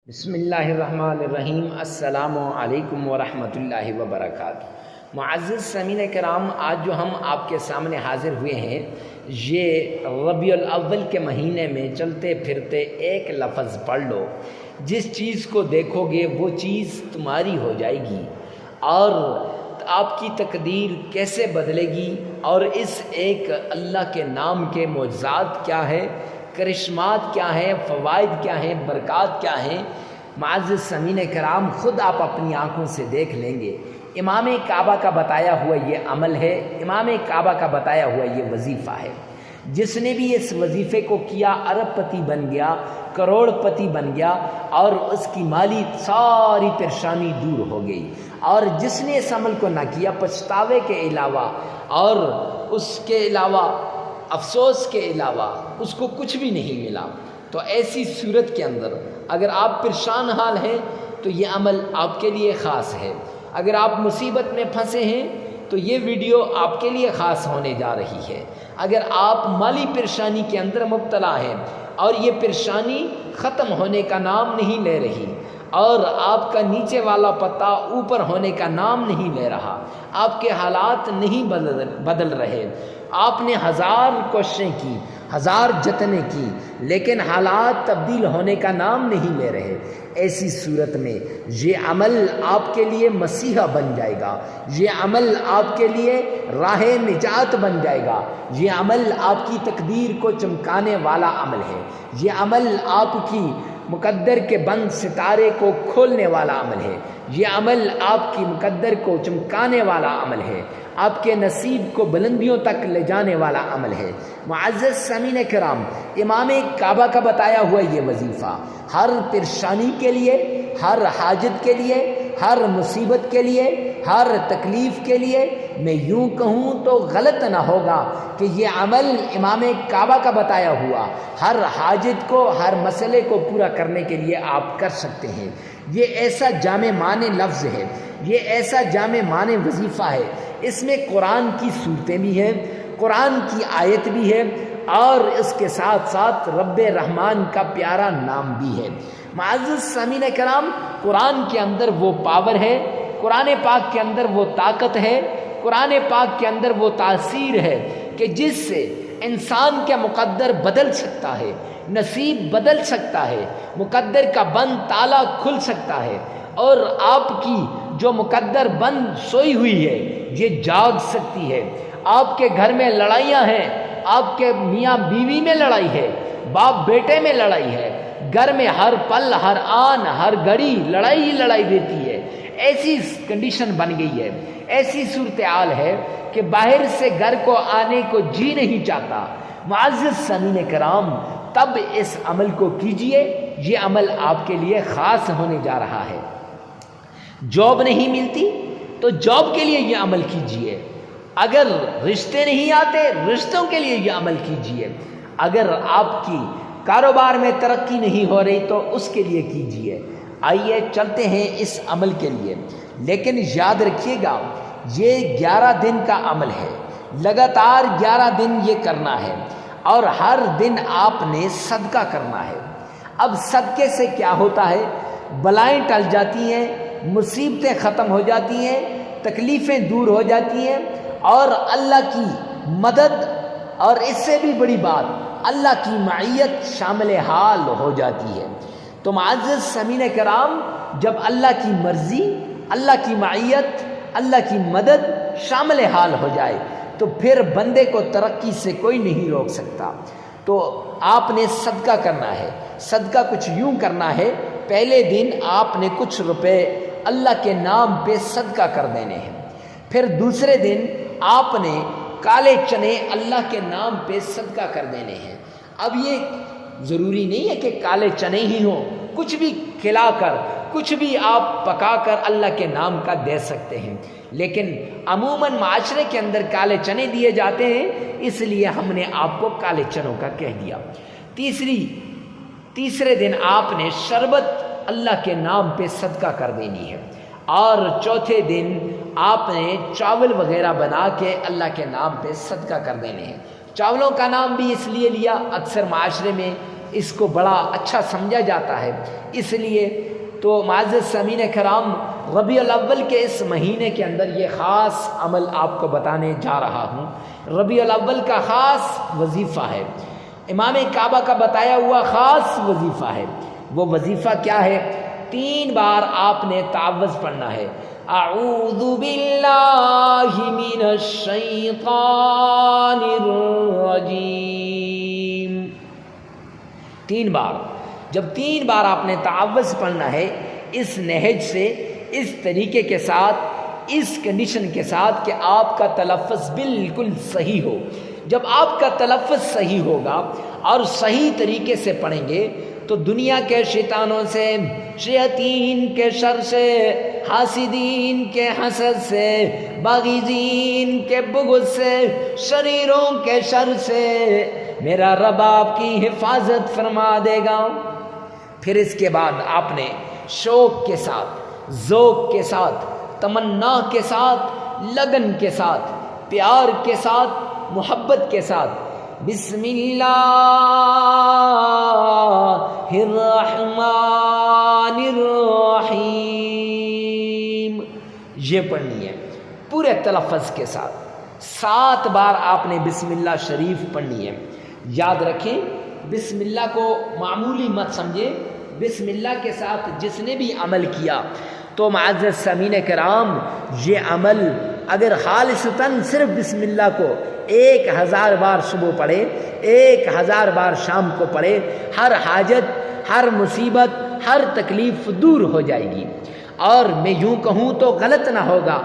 بسم اللہ الرحمن الرحیم۔ السلام علیکم ورحمۃ اللہ وبرکاتہ۔ معزز سامعین کرام، آج جو ہم آپ کے سامنے حاضر ہوئے ہیں، یہ ربیع الاول کے مہینے میں چلتے پھرتے ایک لفظ پڑھ لو، جس چیز کو دیکھو گے وہ چیز تمہاری ہو جائے گی، اور آپ کی تقدیر کیسے بدلے گی، اور اس ایک اللہ کے نام کے معجزات کیا ہے، کرشمات کیا ہیں، فوائد کیا ہیں، برکات کیا ہیں، معزز سامعین کرام خود آپ اپنی آنکھوں سے دیکھ لیں گے۔ امام کعبہ کا بتایا ہوا یہ عمل ہے، امام کعبہ کا بتایا ہوا یہ وظیفہ ہے۔ جس نے بھی اس وظیفے کو کیا ارب پتی بن گیا، کروڑ پتی بن گیا، اور اس کی مالی ساری پریشانی دور ہو گئی۔ اور جس نے اس عمل کو نہ کیا، پچھتاوے کے علاوہ اور اس کے علاوہ افسوس کے علاوہ اس کو کچھ بھی نہیں ملا۔ تو ایسی صورت کے اندر اگر آپ پریشان حال ہیں تو یہ عمل آپ کے لیے خاص ہے۔ اگر آپ مصیبت میں پھنسے ہیں تو یہ ویڈیو آپ کے لیے خاص ہونے جا رہی ہے۔ اگر آپ مالی پریشانی کے اندر مبتلا ہیں اور یہ پریشانی ختم ہونے کا نام نہیں لے رہی، اور آپ کا نیچے والا پتا اوپر ہونے کا نام نہیں لے رہا، آپ کے حالات نہیں بدل رہے، آپ نے ہزار کوششیں کی، ہزار جتنیں کی، لیکن حالات تبدیل ہونے کا نام نہیں لے رہے، ایسی صورت میں یہ عمل آپ کے لیے مسیحا بن جائے گا، یہ عمل آپ کے لیے راہ نجات بن جائے گا، یہ عمل آپ کی تقدیر کو چمکانے والا عمل ہے، یہ عمل آپ کی مقدر کے بند ستارے کو کھولنے والا عمل ہے، یہ عمل آپ کی مقدر کو چمکانے والا عمل ہے، آپ کے نصیب کو بلندیوں تک لے جانے والا عمل ہے۔ معزز سامعین کرام، امام کعبہ کا بتایا ہوا یہ وظیفہ ہر پریشانی کے لیے، ہر حاجت کے لیے، ہر مصیبت کے لیے، ہر تکلیف کے لیے، میں یوں کہوں تو غلط نہ ہوگا کہ یہ عمل امام کعبہ کا بتایا ہوا ہر حاجت کو، ہر مسئلے کو پورا کرنے کے لیے آپ کر سکتے ہیں۔ یہ ایسا جامع معنی لفظ ہے، یہ ایسا جامع معنی وظیفہ ہے، اس میں قرآن کی صورتیں بھی ہیں، قرآن کی آیت بھی ہے، اور اس کے ساتھ ساتھ رب رحمان کا پیارا نام بھی ہے۔ معزز سامعین کرام، قرآن کے اندر وہ پاور ہے، قرآن پاک کے اندر وہ طاقت ہے، قرآن پاک کے اندر وہ تاثیر ہے کہ جس سے انسان کا مقدر بدل سکتا ہے، نصیب بدل سکتا ہے، مقدر کا بند تالا کھل سکتا ہے، اور آپ کی جو مقدر بند سوئی ہوئی ہے یہ جاگ سکتی ہے۔ آپ کے گھر میں لڑائیاں ہیں، آپ کے میاں بیوی میں لڑائی ہے، باپ بیٹے میں لڑائی ہے، گھر میں ہر پل، ہر آن، ہر گھڑی لڑائی ہی لڑائی دیتی ہے، ایسی کنڈیشن بن گئی ہے، ایسی صورتحال ہے کہ باہر سے گھر کو آنے کو جی نہیں چاہتا۔ معزز سامعین کرام، تب اس عمل کو کیجئے، یہ عمل آپ کے لیے خاص ہونے جا رہا ہے۔ جاب نہیں ملتی تو جاب کے لیے یہ عمل کیجئے، اگر رشتے نہیں آتے رشتوں کے لیے یہ عمل کیجئے، اگر آپ کی کاروبار میں ترقی نہیں ہو رہی تو اس کے لیے کیجئے۔ آئیے چلتے ہیں اس عمل کے لیے، لیکن یاد رکھیے گا یہ 11 دن کا عمل ہے، لگاتار 11 دن یہ کرنا ہے، اور ہر دن آپ نے صدقہ کرنا ہے۔ اب صدقے سے کیا ہوتا ہے؟ بلائیں ٹل جاتی ہیں، مصیبتیں ختم ہو جاتی ہیں، تکلیفیں دور ہو جاتی ہیں، اور اللہ کی مدد، اور اس سے بھی بڑی بات اللہ کی معیت شامل حال ہو جاتی ہے۔ تو معزز سامعین کرام، جب اللہ کی مرضی، اللہ کی معیت، اللہ کی مدد شامل حال ہو جائے تو پھر بندے کو ترقی سے کوئی نہیں روک سکتا۔ تو آپ نے صدقہ کرنا ہے، صدقہ کچھ یوں کرنا ہے، پہلے دن آپ نے کچھ روپے اللہ کے نام پہ صدقہ کر دینے ہیں، پھر دوسرے دن آپ نے کالے چنے اللہ کے نام پہ صدقہ کر دینے ہیں۔ اب یہ ضروری نہیں ہے کہ کالے چنے ہی ہوں، کچھ بھی کھلا کر، کچھ بھی آپ پکا کر اللہ کے نام کا دے سکتے ہیں، لیکن عموماً معاشرے کے اندر کالے چنے دیے جاتے ہیں، اس لیے ہم نے آپ کو کالے چنوں کا کہہ دیا۔ تیسرے دن آپ نے شربت اللہ کے نام پہ صدقہ کر دینی ہے، اور چوتھے دن آپ نے چاول وغیرہ بنا کے اللہ کے نام پہ صدقہ کر دینے ہیں۔ چاولوں کا نام بھی اس لیے لیا، اکثر معاشرے میں اس کو بڑا اچھا سمجھا جاتا ہے۔ اس لیے تو معزز سامعین کرام، ربیع الاول کے اس مہینے کے اندر یہ خاص عمل آپ کو بتانے جا رہا ہوں۔ ربیع الاول کا خاص وظیفہ ہے، امام کعبہ کا بتایا ہوا خاص وظیفہ ہے۔ وہ وظیفہ کیا ہے؟ 3 بار آپ نے تعوذ پڑھنا ہے، اعوذ باللہ من الشیطان الرجیم، 3 بار۔ جب 3 بار آپ نے تعوذ پڑھنا ہے، اس نہج سے، اس طریقے کے ساتھ، اس کنڈیشن کے ساتھ کہ آپ کا تلفظ بالکل صحیح ہو۔ جب آپ کا تلفظ صحیح ہوگا اور صحیح طریقے سے پڑھیں گے تو دنیا کے شیطانوں سے، شیاطین کے شر سے، حاسدین کے حسد سے، باغیزین کے بغض سے، شریروں کے شر سے میرا رب آپ کی حفاظت فرما دے گا۔ پھر اس کے بعد آپ نے شوق کے ساتھ، ذوق کے ساتھ، تمنا کے ساتھ، لگن کے ساتھ، پیار کے ساتھ، محبت کے ساتھ بسم اللہ الرحمن الرحیم یہ پڑھنی ہے پورے تلفظ کے ساتھ۔ 7 بار آپ نے بسم اللہ شریف پڑھنی ہے۔ یاد رکھیں، بسم اللہ کو معمولی مت سمجھیں۔ بسم اللہ کے ساتھ جس نے بھی عمل کیا تو معزز سامعین کرام، یہ عمل اگر خالصتاً صرف بسم اللہ کو 1000 بار صبح پڑھے، 1000 بار شام کو پڑھے، ہر حاجت، ہر مصیبت، ہر تکلیف دور ہو جائے گی۔ اور میں یوں کہوں تو غلط نہ ہوگا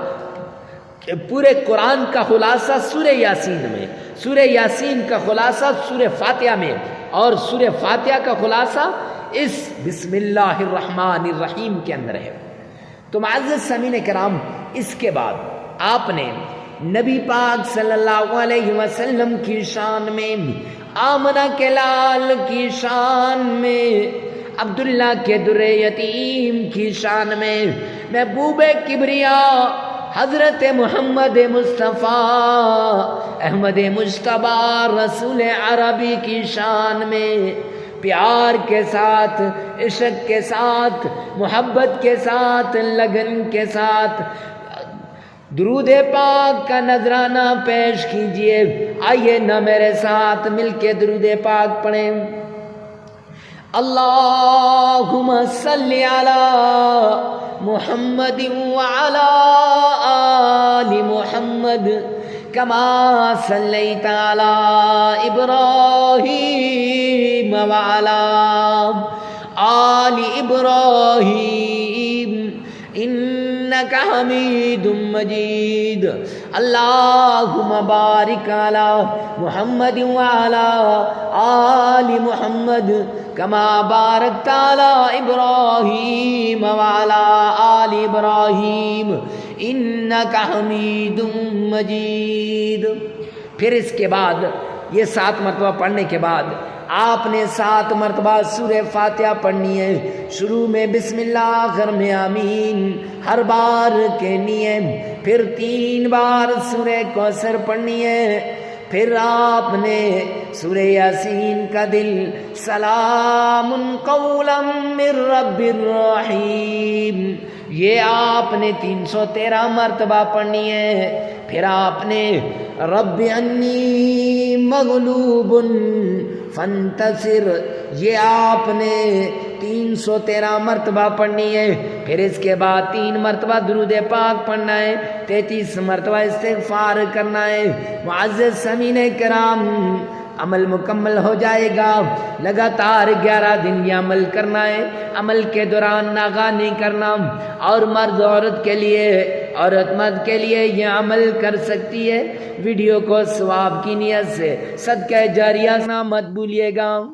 کہ پورے قرآن کا خلاصہ سورہ یاسین میں، سورہ یاسین کا خلاصہ سورہ فاتحہ میں، اور سورہ فاتحہ کا خلاصہ اس بسم اللہ الرحمن الرحیم کے اندر ہے۔ تو معزز سامعین کرام، اس کے بعد آپ نے نبی پاک صلی اللہ علیہ وسلم کی شان میں، آمنہ کے لال کی شان میں، عبداللہ کے در یتیم کی شان میں، محبوب کبریا حضرت محمد مصطفیٰ احمد مجتبی رسول عربی کی شان میں پیار کے ساتھ، عشق کے ساتھ، محبت کے ساتھ، لگن کے ساتھ درود پاک کا نذرانہ پیش کیجئے۔ آئیے نہ میرے ساتھ مل کے درود پاک پڑھیں۔ اللہم صلی علی محمد وعلی آل محمد کما صلیت علی ابراہیم وعلی آل ابراہیم انک حمید مجید۔ اللہم بارک علی محمد وعلی آل محمد کما بارکت علی ابراہیم وعلی آل ابراہیم انک حمید مجید۔ پھر اس کے بعد یہ 7 مرتبہ پڑھنے کے بعد آپ نے 7 مرتبہ سورہ فاتحہ پڑھنی ہے۔ شروع میں بسم اللہ، آخر میں آمین، ہر بار کہنی ہے۔ پھر 3 بار سورہ کوثر پڑھنی ہے۔ پھر آپ نے سورہ یاسین کا دل، سلام قولا من رب الرحیم، یہ آپ نے 313 مرتبہ پڑھنی ہے۔ پھر آپ نے رب انی مغلوب فانتصر، یہ آپ نے 313 مرتبہ پڑھنی ہے۔ پھر اس کے بعد 3 مرتبہ درود پاک پڑھنا ہے، 33 مرتبہ استغفار کرنا ہے۔ معزز سامعین کرام، عمل مکمل ہو جائے گا۔ لگاتار 11 دن یہ عمل کرنا ہے۔ عمل کے دوران ناغہ نہیں کرنا، اور مرد عورت کے لیے، عورت مرد کے لیے یہ عمل کر سکتی ہے۔ ویڈیو کو ثواب کی نیت سے صدقہ جاریہ نہ مت بھولیے گا۔